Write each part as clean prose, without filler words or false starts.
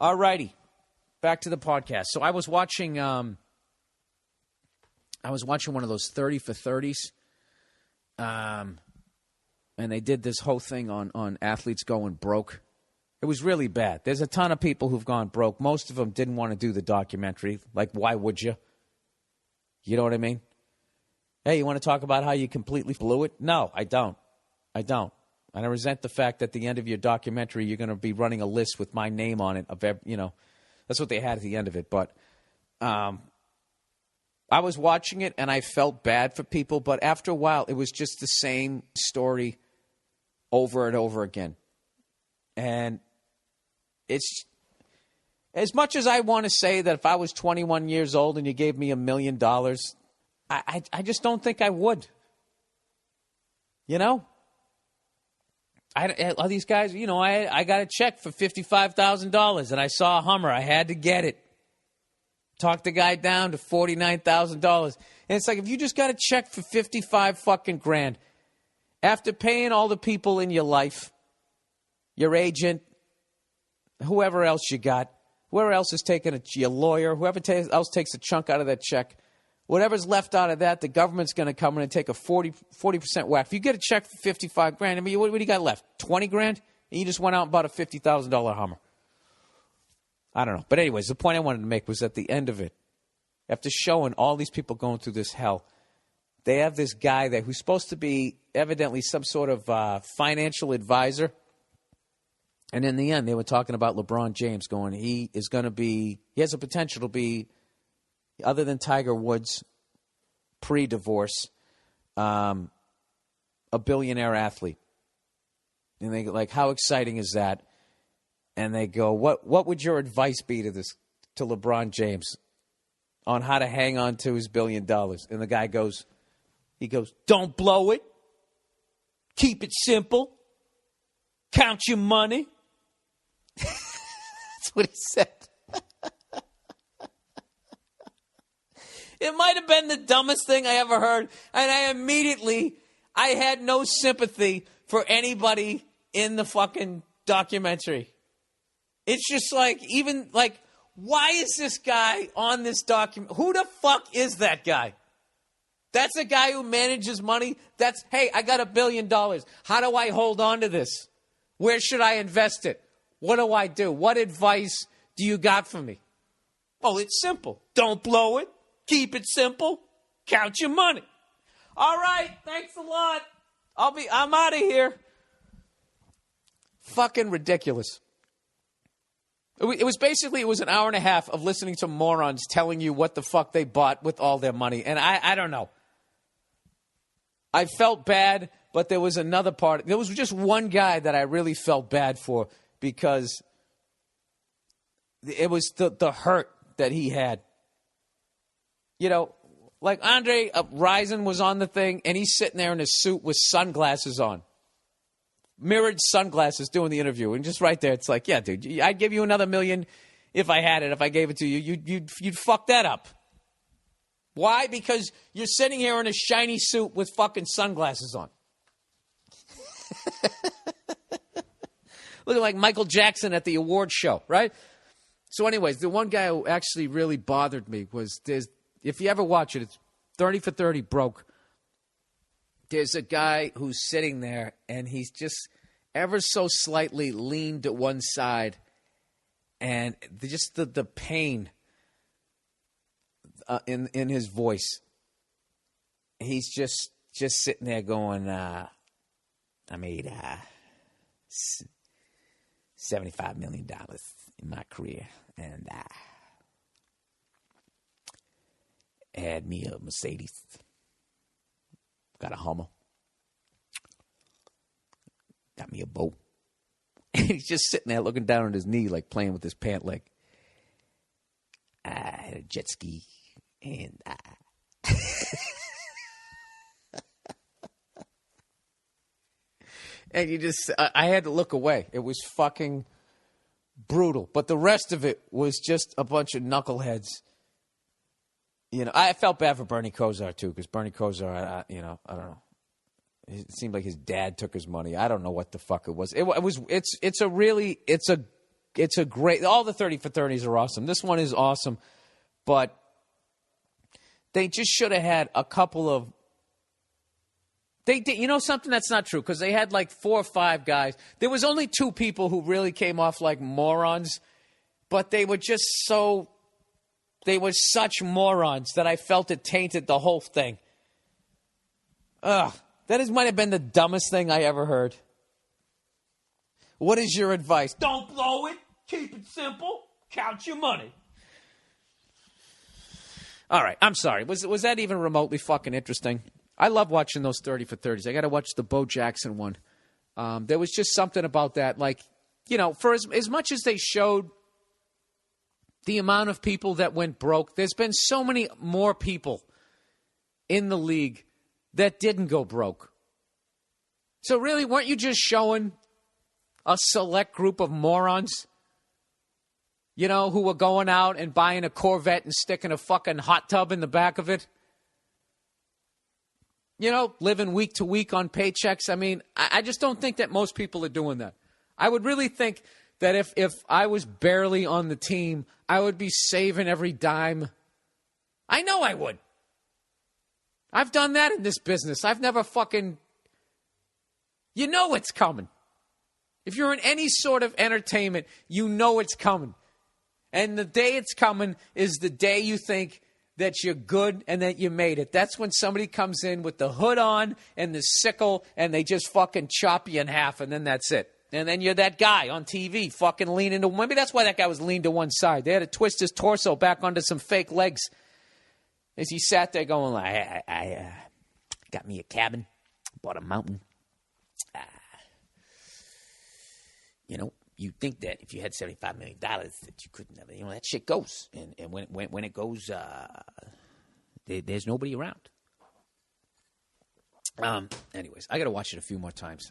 All righty. Back to the podcast. So I was watching one of those 30 for 30s. And they did this whole thing on athletes going broke. It was really bad. There's a ton of people who've gone broke. Most of them didn't want to do the documentary. Like, why would you? You know what I mean? Hey, you want to talk about how you completely blew it? No, I don't. And I resent the fact that at the end of your documentary, you're going to be running a list with my name on it. That's what they had at the end of it. But I was watching it, and I felt bad for people. But after a while, it was just the same story over and over again. And it's as much as I want to say that if I was 21 years old and you gave me $1 million, I just don't think I would. You know? All these guys, I got a check for $55,000 and I saw a Hummer. I had to get it. Talked the guy down to $49,000. And it's like, if you just got a check for 55 fucking grand, after paying all the people in your life, your agent, whoever else you got, whoever else is taking your lawyer, whoever else takes a chunk out of that check, whatever's left out of that, the government's going to come in and take a 40% whack. If you get a check for 55 grand, I mean, what do you got left? 20 grand? And you just went out and bought a $50,000 Hummer. I don't know. But anyways, the point I wanted to make was at the end of it, after showing all these people going through this hell, they have this guy there who's supposed to be evidently some sort of financial advisor. And in the end, they were talking about LeBron James going, he has a potential to be, other than Tiger Woods, pre-divorce, a billionaire athlete. And they go, like, how exciting is that? And they go, what would your advice be to LeBron James on how to hang on to his $1 billion? And the guy goes, don't blow it. Keep it simple. Count your money. That's what he said. It might have been the dumbest thing I ever heard. And I had no sympathy for anybody in the fucking documentary. It's just why is this guy on this document? Who the fuck is that guy? That's a guy who manages money. Hey, I got $1 billion. How do I hold on to this? Where should I invest it? What do I do? What advice do you got for me? Oh, it's simple. Don't blow it. Keep it simple. Count your money. All right. Thanks a lot. I'm out of here. Fucking ridiculous. It was an hour and a half of listening to morons telling you what the fuck they bought with all their money. And I don't know. I felt bad, but there was another part. There was just one guy that I really felt bad for because it was the hurt that he had. You know, like Andre Rison was on the thing, and he's sitting there in a suit with sunglasses on. Mirrored sunglasses doing the interview. And just right there, it's like, yeah, dude, I'd give you another $1 million if I had it, if I gave it to you. You'd fuck that up. Why? Because you're sitting here in a shiny suit with fucking sunglasses on. Looking like Michael Jackson at the award show, right? So anyways, the one guy who actually really bothered me was, if you ever watch it, it's 30 for 30 broke. There's a guy who's sitting there, and he's just ever so slightly leaned to one side, and just the pain in his voice. He's just sitting there going, I made $75 million in my career, and I had me a Mercedes. Got a Hummer. Got me a boat. And he's just sitting there looking down at his knee, like playing with his pant leg. I had a jet ski. And and you just, I had to look away. It was fucking brutal. But the rest of it was just a bunch of knuckleheads. You know, I felt bad for Bernie Kosar, too, because Bernie Kosar, I don't know. It seemed like his dad took his money. I don't know what the fuck it was. It's a a great. All the 30 for 30s are awesome. This one is awesome, but they just should have had a couple of. They did, you know something that's not true because they had like 4 or 5 guys. There was only 2 people who really came off like morons, but they were just so. They were such morons that I felt it tainted the whole thing. Ugh, might have been the dumbest thing I ever heard. What is your advice? Don't blow it. Keep it simple. Count your money. All right, I'm sorry. Was that even remotely fucking interesting? I love watching those 30 for 30s. I got to watch the Bo Jackson one. There was just something about that. Like, you know, for as much as they showed the amount of people that went broke, there's been so many more people in the league that didn't go broke. So really, weren't you just showing a select group of morons, you know, who were going out and buying a Corvette and sticking a fucking hot tub in the back of it? You know, living week to week on paychecks. I mean, I just don't think that most people are doing that. I would really think that if I was barely on the team, I would be saving every dime. I know I would. I've done that in this business. I've never fucking... You know it's coming. If you're in any sort of entertainment, you know it's coming. And the day it's coming is the day you think that you're good and that you made it. That's when somebody comes in with the hood on and the sickle and they just fucking chop you in half, and then that's it. And then you're that guy on TV fucking leaning to... Maybe that's why that guy was leaned to one side. They had to twist his torso back onto some fake legs as he sat there going like, I got me a cabin, bought a mountain. You know, you'd think that if you had $75 million that you couldn't have it. You know, that shit goes. And when it goes, there's nobody around. Anyways, I got to watch it a few more times.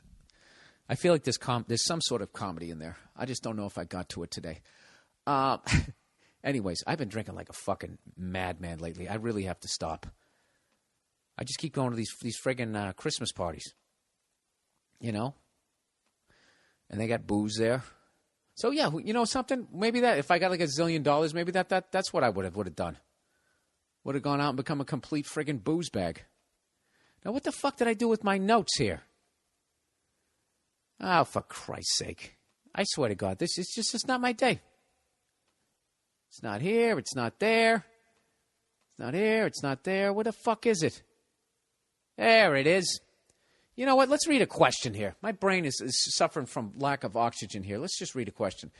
I feel like there's some sort of comedy in there. I just don't know if I got to it today. Anyways, I've been drinking like a fucking madman lately. I really have to stop. I just keep going to these friggin' Christmas parties. You know? And they got booze there. So, yeah, you know something? Maybe that, if I got like $1 zillion, maybe that's what I would have done. Would have gone out and become a complete friggin' booze bag. Now, what the fuck did I do with my notes here? Oh, for Christ's sake. I swear to God, it's not my day. It's not here. It's not there. It's not here. It's not there. Where the fuck is it? There it is. You know what? Let's read a question here. My brain is suffering from lack of oxygen here. Let's just read a question.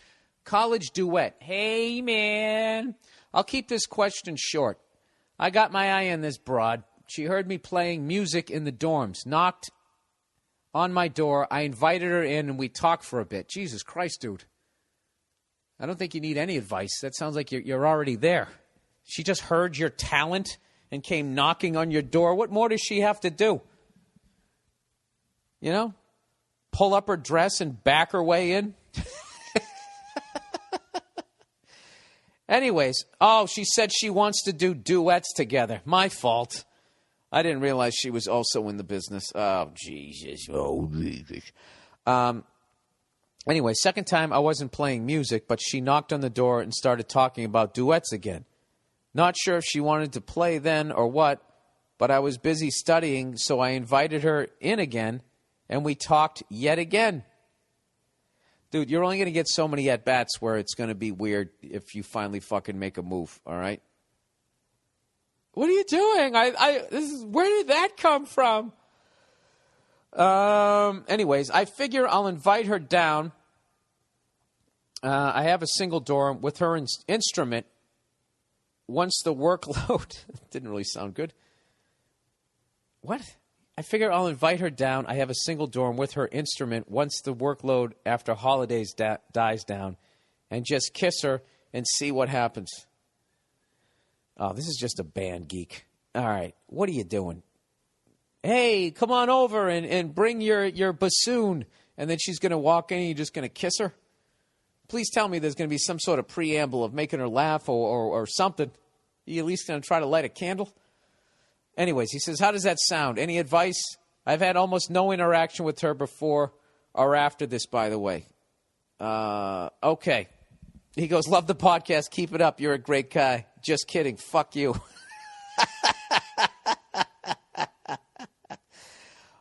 College duet. Hey, man. I'll keep this question short. I got my eye on this broad. She heard me playing music in the dorms. Knocked on my door. I invited her in, and we talked for a bit. Jesus Christ, dude. I don't think you need any advice. That sounds like you're already there. She just heard your talent and came knocking on your door. What more does she have to do? You know? Pull up her dress and back her way in? Anyways, she said she wants to do duets together. My fault. I didn't realize she was also in the business. Oh, Jesus. Oh, Jesus. Anyway, second time I wasn't playing music, but she knocked on the door and started talking about duets again. Not sure if she wanted to play then or what, but I was busy studying, so I invited her in again, and we talked yet again. Dude, you're only going to get so many at-bats where it's going to be weird if you finally fucking make a move, all right? What are you doing? Where did that come from? Anyways, I figure I'll invite her down. I have a single dorm with her instrument. Once the workload... Didn't really sound good. What? I figure I'll invite her down. I have a single dorm with her instrument once the workload after holidays dies down, and just kiss her and see what happens. Oh, this is just a band geek. All right, what are you doing? Hey, come on over and bring your bassoon. And then she's going to walk in and you're just going to kiss her? Please tell me there's going to be some sort of preamble of making her laugh or something. Are you at least going to try to light a candle? Anyways, he says, how does that sound? Any advice? I've had almost no interaction with her before or after this, by the way. Okay. He goes, love the podcast. Keep it up. You're a great guy. Just kidding. Fuck you.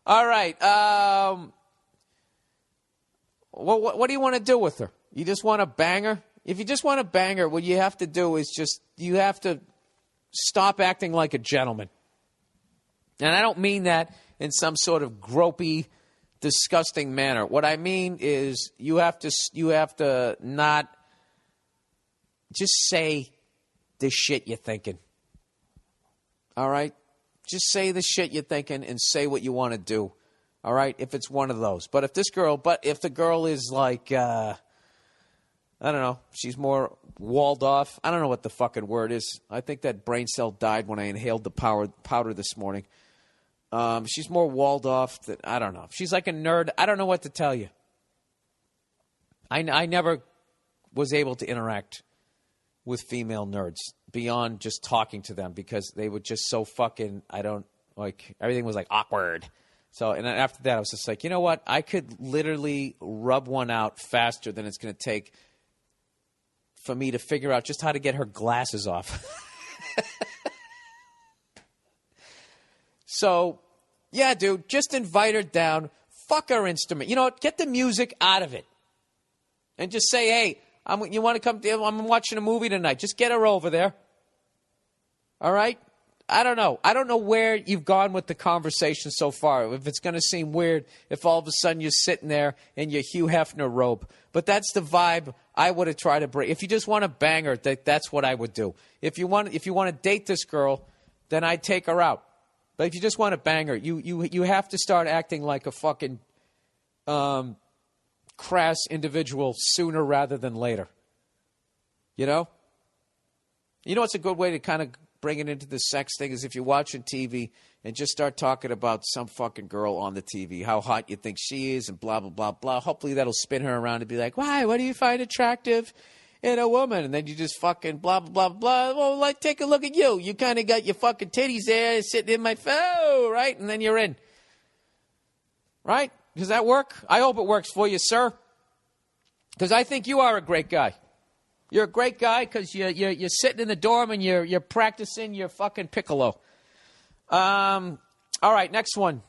All right. What do you want to do with her? You just want to bang her? If you just want to bang her, what you have to do is you have to stop acting like a gentleman. And I don't mean that in some sort of gropey, disgusting manner. What I mean is you have to not just say the shit you're thinking. All right? Just say the shit you're thinking and say what you want to do. All right? If it's one of those. But if the girl is like, I don't know, she's more walled off. I don't know what the fucking word is. I think that brain cell died when I inhaled the powder this morning. She's more walled off. I don't know. She's like a nerd. I don't know what to tell you. I never was able to interact with female nerds beyond just talking to them because they were just so fucking, everything was like awkward. So, and then after that, I was just like, you know what? I could literally rub one out faster than it's going to take for me to figure out just how to get her glasses off. So, yeah, dude, just invite her down. Fuck her instrument. You know what? Get the music out of it. And just say, hey, you want to come? I'm watching a movie tonight. Just get her over there. All right? I don't know. I don't know where you've gone with the conversation so far. If it's going to seem weird if all of a sudden you're sitting there in your Hugh Hefner robe. But that's the vibe I would have tried to bring. If you just want to bang her, that's what I would do. If you want to date this girl, then I'd take her out. But if you just want to bang her, you have to start acting like a fucking crass individual sooner rather than later. You know? You know what's a good way to kind of bring it into the sex thing is if you're watching TV and just start talking about some fucking girl on the TV, how hot you think she is and blah, blah, blah, blah. Hopefully that'll spin her around and be like, why? What do you find attractive in a woman? And then you just fucking blah, blah, blah, blah. Well, take a look at you. You kind of got your fucking titties there sitting in my phone, right? And then you're in. Right? Does that work? I hope it works for you, sir. Because I think you are a great guy. You're a great guy because you're sitting in the dorm and you're practicing your fucking piccolo. All right, next one.